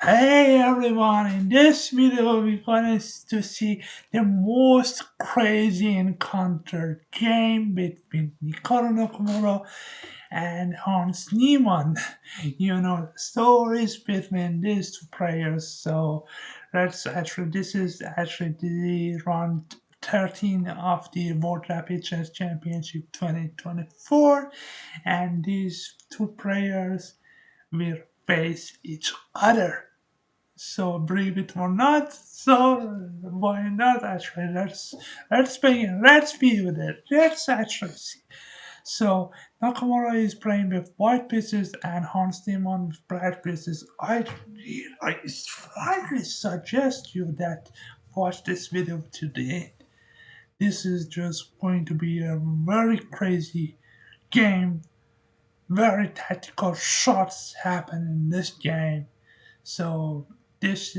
Hey everyone, in this video we're going to see the most crazy encounter game between Hikaru Nakamura and Hans Niemann. Stories between these two players. So this is actually the round 13 of the World Rapid Chess Championship 2024, and these two players will face each other. So believe it or not, so why not actually? Let's begin. Let's be with it. Let's actually see. So Nakamura is playing with white pieces and Hans Niemann with black pieces. I strongly suggest you that watch this video today. This is just going to be a very crazy game. Very tactical shots happen in this game. So this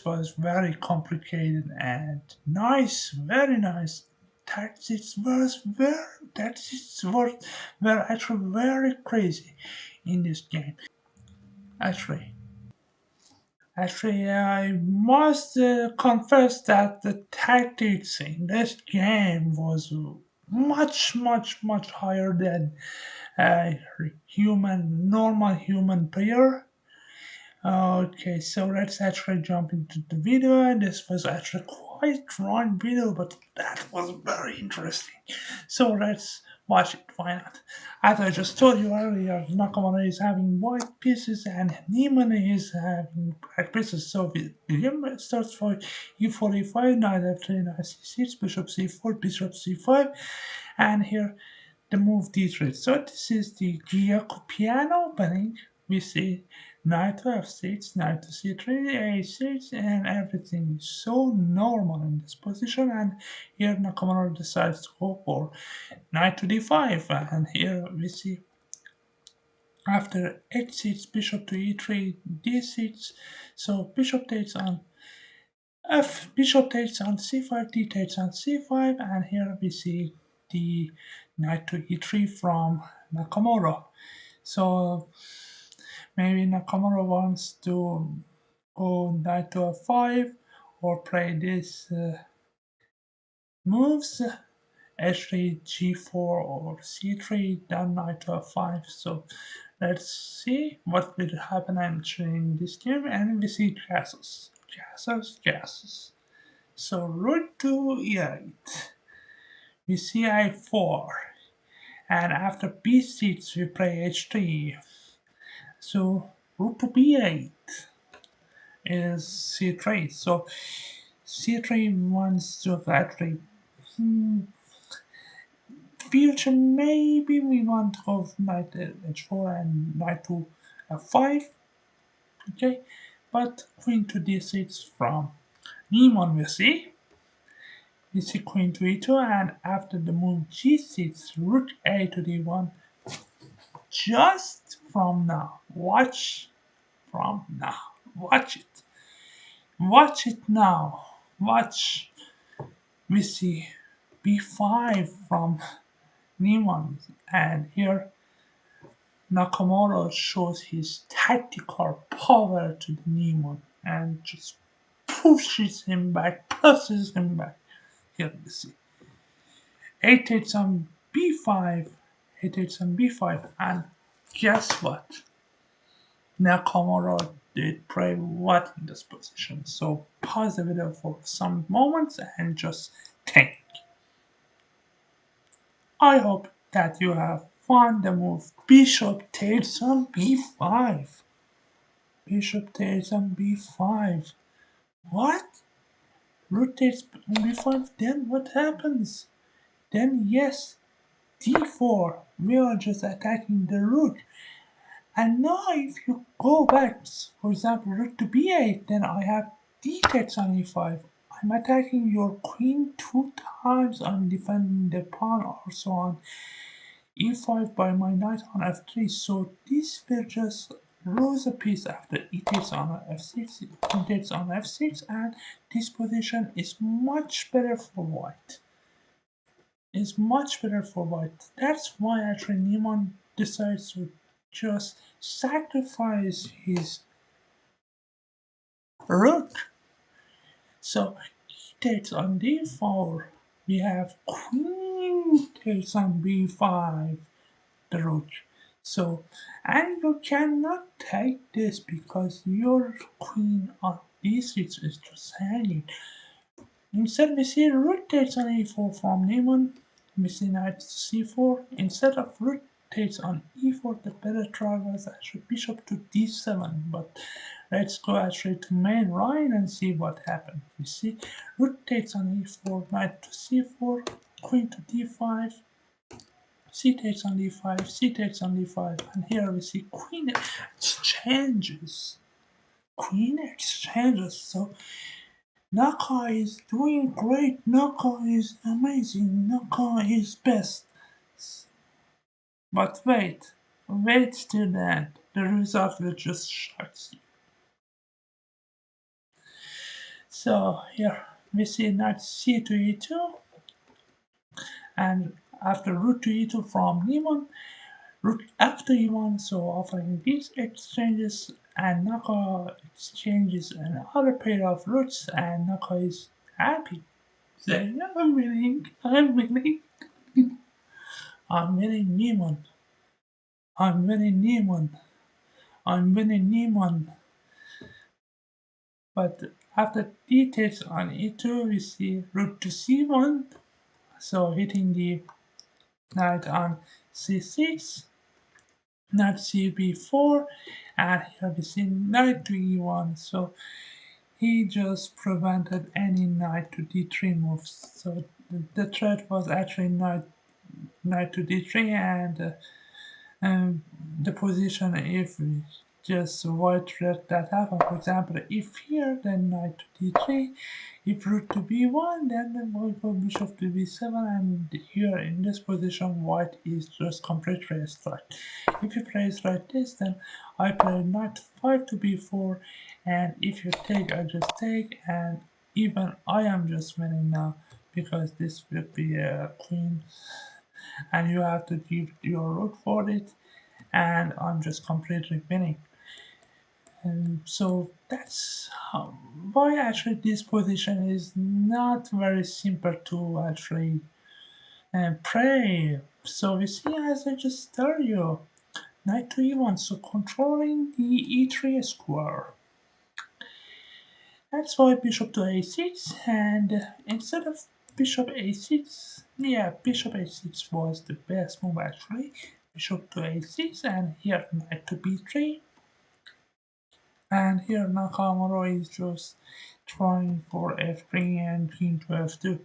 was very complicated and nice, very nice. Tactics were actually very crazy in this game. Actually, I must confess that the tactics in this game was much higher than a normal human player. Okay, so let's actually jump into the video. And this was actually quite long video, but that was very interesting. So let's watch it. Why not? As I just told you earlier, Nakamura is having white pieces and Niemann is having black pieces. So the game starts for e4, e5, knight f3, knight c6, bishop c4, bishop c5, and here the move d3. So this is the Gioco Piano opening. We see knight to f6, knight to c3, a6, and everything is so normal in this position. And here Nakamura decides to go for knight to d5, and here we see after h6, bishop to e3, d6. So bishop takes on c5, d takes on c5, and here we see the knight to e3 from Nakamura. So maybe Nakamura wants to go knight to f5 or play this moves h3, g4 or c3, then knight to f5. So let's see what will happen actually in this game, and we see castles. So rook to e8, we see i4, and after b6 we play h3. So rook to b8 is c3. So c3 wants to actually future maybe we want to go knight h4 and knight to f5. Okay, but queen to d6 from Niemann we see. We see queen to e2, and after the move g6, rook a to d1. Just from now, watch from now, watch it, watch it now, watch. We see b5 from Niemann, and here Nakamura shows his tactical power to the Niemann and just pushes him back, presses him back. Here we see a takes on b5, a takes on b5, and guess what? Nakamura did play what in this position. So pause the video for some moments and just think. I hope that you have found the move bishop takes on b5. Bishop takes on b5. What? Rook takes on b5, then what happens? Then yes, d4. We are just attacking the rook. And now if you go back, for example, rook to b8, then I have d takes on e5. I'm attacking your queen 2 times. I'm defending the pawn also on e5 by my knight on f3. So this will just lose a piece after e takes on f6, queen takes on f6, and this position is much better for white. Is much better for white. That's why actually Niemann decides to just sacrifice his rook. So he takes on d4. We have queen takes on b5, the rook. So, and you cannot take this because your queen on d6 is just hanging. Instead, we see rook takes on e4 from Niemann. We see knight to c4. Instead of rook takes on e4, the better try was actually bishop to d7. But let's go actually to main line and see what happened. We see rook takes on e4, knight to c4, queen to d5, c takes on d5, c takes on d5, and here we see queen exchanges. Queen exchanges. So Naka is doing great. Naka is amazing. Naka is best. But wait till the end. The result will just shock you. So here we see knight c to e2, and after rook to e2 from Niemann, rook f to e1. So offering these exchanges, and Naka exchanges another pair of rooks, and Naka is happy. Saying, I'm winning, I'm winning. I'm winning Niemann. I'm winning Niemann. I'm winning Niemann. But after d takes on e2, we see rook to c1. So hitting the knight on c6, knight cb4, and here we see knight to e1. So he just prevented any knight to d3 moves. So the threat was actually knight to d3, and the position if just white let that happen. For example, if here then knight to d3, if rook to b1, then we go bishop to b7, and here in this position white is just completely straight. If you play it like this, then I play knight 5 to b4, and if you take, I just take, and even I am just winning now because this will be a queen and you have to give your rook for it, and I'm just completely winning. And so that's why actually this position is not very simple to actually play. So we see, as I just told you, knight to e1, so controlling the e3 square. That's why bishop to a6, and instead of bishop a6, yeah, bishop a6 was the best move actually. Bishop to a6, and here knight to b3, and here Nakamura is just trying for f3 and king to f2.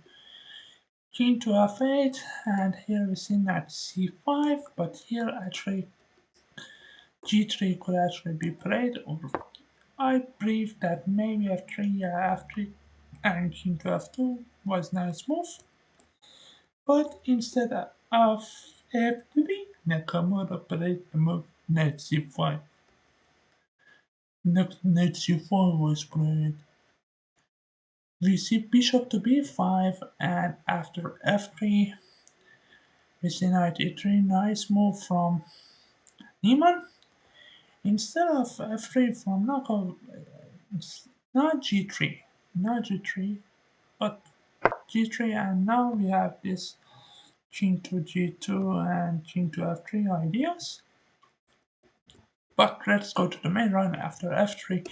King to f8, and here we see knight c5, but here actually g3 could actually be played, or I believe that maybe f3, yeah, f3 and king to f2 was nice move, but instead of f3, Nakamura played the move knight c5. Next knight c5 was played. We see bishop to b5, and after f3, we see knight e3, nice move from Niemann. Instead of f3 from Naka, not g3, not g3, but g3, and now we have this king to g2 and king to f3 ideas. But let's go to the main line. After f3,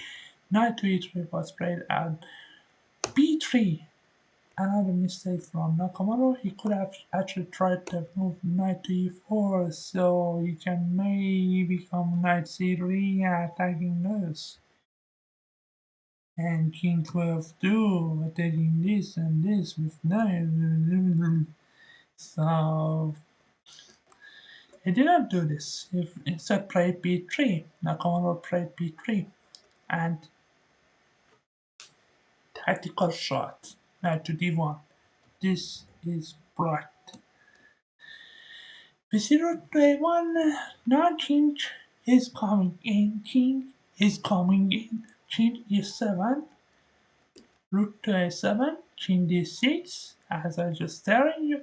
knight to e3 was played, and b3. Another mistake from Nakamura. He could have actually tried to move knight to e4, so he can maybe become knight c3 attacking this. And king to f2 attacking this and this with knight. So he didn't do this. He instead played b3. Nakamura played b3, and tactical shot, knight to d1. This is bright. Visitor to a1, now king is coming in, king is coming in, king e7, rook to a7, king d6, as I just telling you,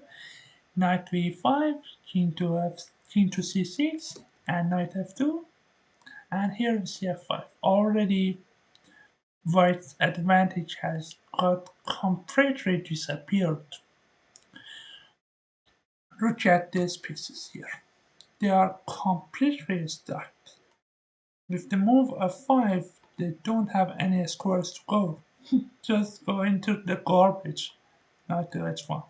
knight to e5, king to c6, and knight f2, and here we see f5. Already White's advantage has got completely disappeared. Look at these pieces here. They are completely stacked. With the move of 5, they don't have any squares to go. Just go into the garbage. Not the H1.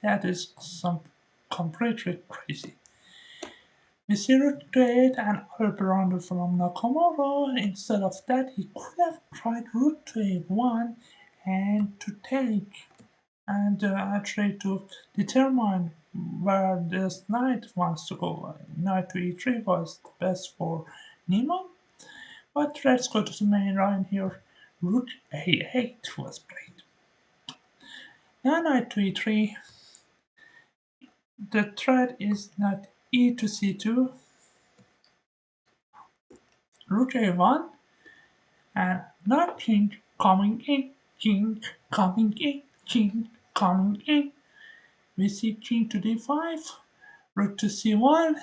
That is some completely crazy. We see root to 8 and all from Nakamura. Instead of that, he could have tried root to a1 and to take and actually to determine where this knight wants to go. Knight to e3 was the best for Niemann, but let's go to the main line here. Rook a8 was played. Now knight to e3. The threat is not e to c2, rook a1, and not king coming in, king coming in, king coming in. We see king to d5, rook to c1,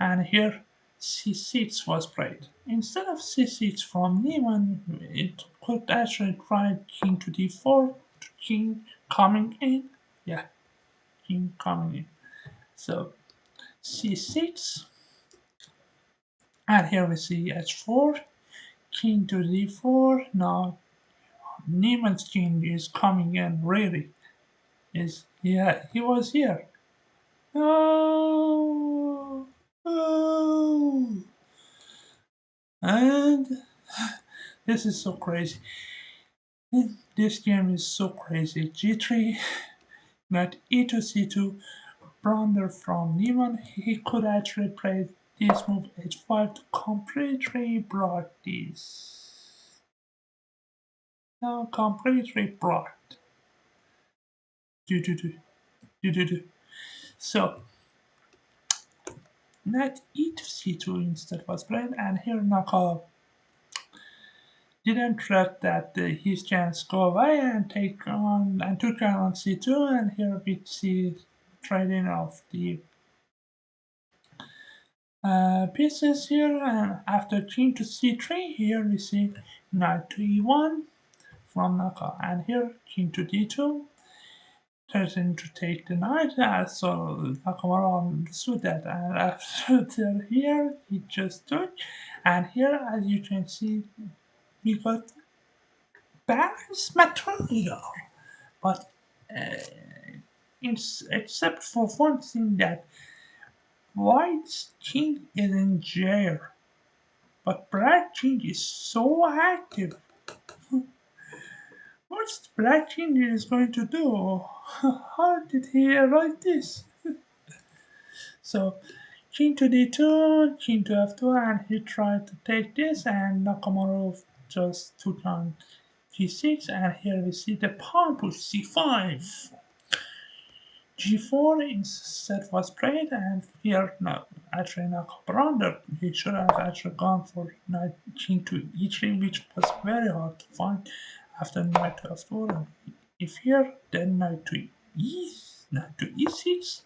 and here c6 was played. Instead of c6 from Niemann, it could actually try king to d4, king coming in. Yeah, king coming in. So c6, and here we see h4, king to d4. Now Niemann's king is coming in really. Is yeah, he was here. No, no, and this is so crazy. This game is so crazy. G3, knight e to c2, blunder from Niemann. He could actually play this move h5 to completely block this. Now completely blocked. Do do do do do do. So knight e to c2 instead was played, and here Naka didn't let that his chance go away and take on and took on c2, and here we see trading of the pieces here, and after king to c3, here we see knight to e1 from Naka, and here king to d2, threatening to take the knight, so Nakamura understood that, and after here, he just took, and here, as you can see, we got balanced material, but except for one thing that White's king is in jail, but Black king is so active. What's Black king is going to do? How did he write this? So king to d2, king to f2, and he tried to take this, and Nakamura just took on g6, and here we see the pawn push c5. g4 instead was played, and here no, actually Nakamura, he should have actually gone for knight king to e3, which was very hard to find after knight to f4. And if here, then knight to e6.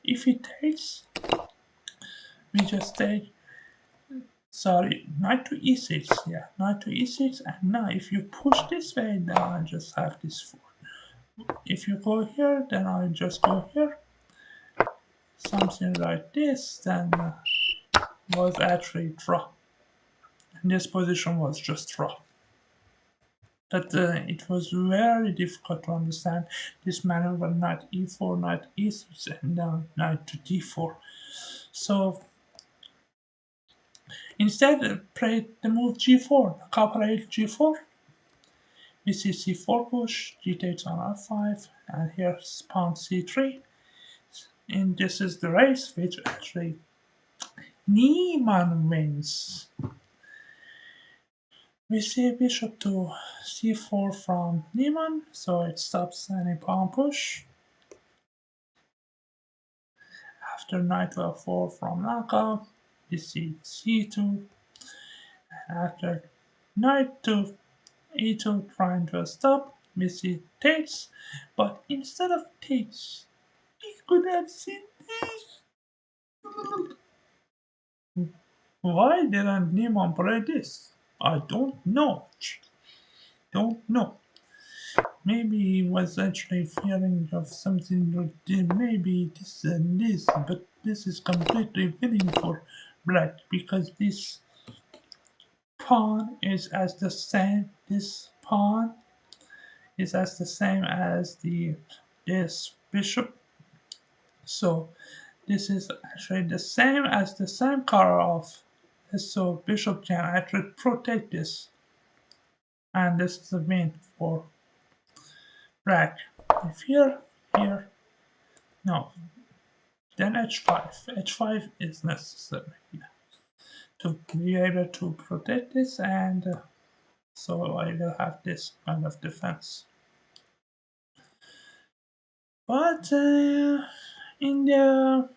If he takes, we just take, sorry, knight to e6, yeah, knight to e6, and now if you push this way, then I just have this 4. If you go here, then I just go here, something like this, then was actually draw. And this position was just draw. But it was very difficult to understand this maneuver, knight e4, knight e6, and then knight to d4. So instead, play the move g4, copperate g4. We see c4 push, g takes on f5, and here's pawn c3. And this is the race, which actually Niemann wins. We see bishop to c4 from Niemann, so it stops any pawn push. After knight to f4 from Naka, we see c2. After knight to e2 trying to stop, we see takes, but instead of takes, he could have seen this. Why didn't Niemann play this? I don't know. Don't know. Maybe he was actually fearing of something, or maybe this and this, but this is completely winning for black because this pawn is as the same. This pawn is as the same as this bishop. So this is actually the same as the same color of. So bishop can actually protect this, and this is the win for black. If here, no, then h5. h5 is necessary to be able to protect this, and so I will have this kind of defense. But in the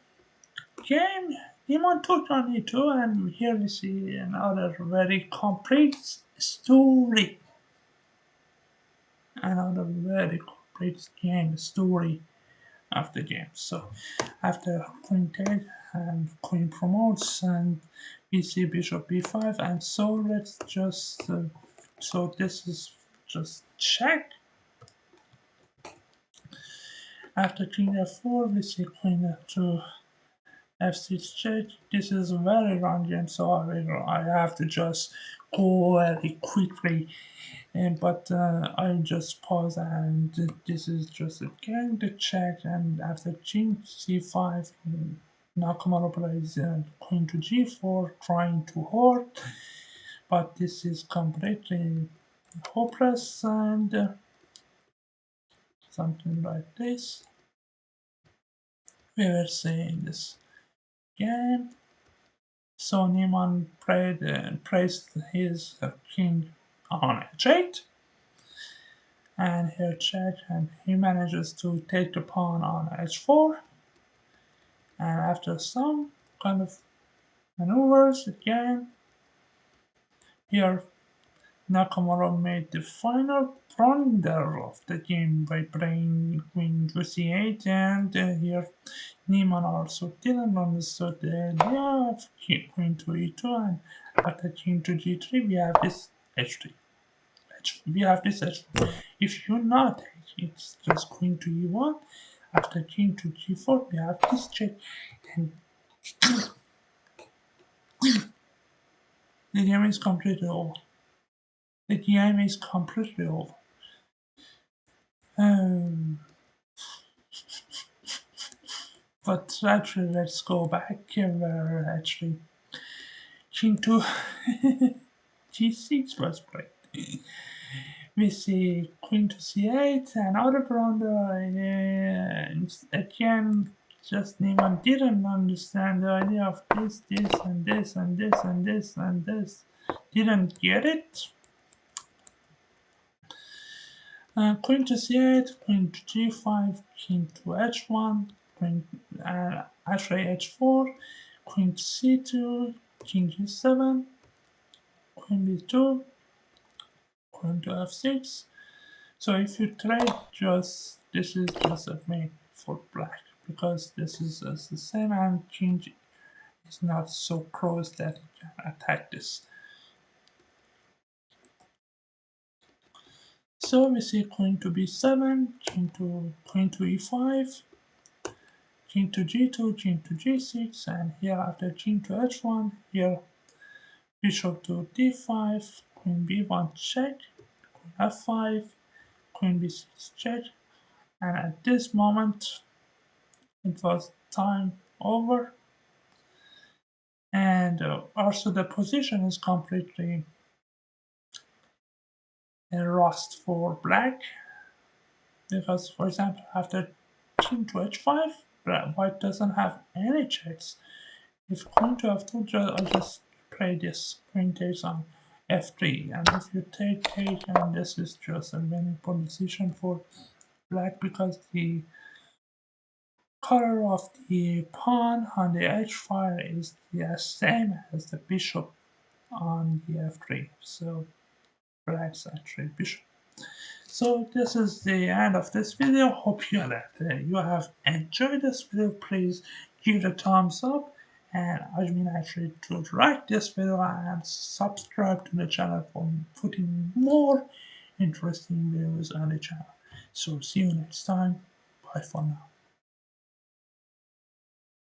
game, Niemann took on e2, and here we see another very complete story. Another very complete game story of the game. So after queen takes and queen promotes, and we see bishop b5, and so let's just so this is just check. After king f4, we see queen f2, f6 check. This is a very long game, so I have to just go very quickly. But I just pause, and this is just again the check. And after king c5, Nakamura plays queen to g4, trying to hold, but this is completely hopeless, and something like this we will see in this game. So Niemann placed his king on h8, and here check, and he manages to take the pawn on h4, and after some kind of maneuvers again, here Nakamura made the final blunder of the game by playing queen to c8, and here Niemann also didn't understand the idea of queen to e2, and after king to g3 we have this h3. We have this h4. If you not it's just queen to e1. After king to g4 we have this check, and the game is completely over. The game is completely over. Um, but actually, let's go back where actually king to g6 was played. We see queen to c8, another blunder, and again, just Niemann didn't understand the idea of this, and this, and this, and this, and this. Didn't get it. Queen to c8, queen to g5, king to h1, queen, actually h4, queen to c2, king g7, queen b2, queen to f6. So if you trade, just this is just a mate for black, because this is the same, and king is not so close that it can attack this. So we see queen to b7, queen to e5, king to g2, king to g6, and here after king to h1, here bishop to d5, queen b1 check, queen f5, queen b6 check, and at this moment it was time over, and also the position is completely lost for black, because for example after king to h5 white doesn't have any checks. If queen to f2, I just play this queen takes on f3, and if you take, and this is just a winning position for black, because the color of the pawn on the h file is the same as the bishop on the f3. So black's actually bishop. So this is the end of this video. Hope you have enjoyed this video. Please give it a thumbs up And Ajmin actually to like this video and subscribe to the channel for putting more interesting videos on the channel. So see you next time. Bye for now.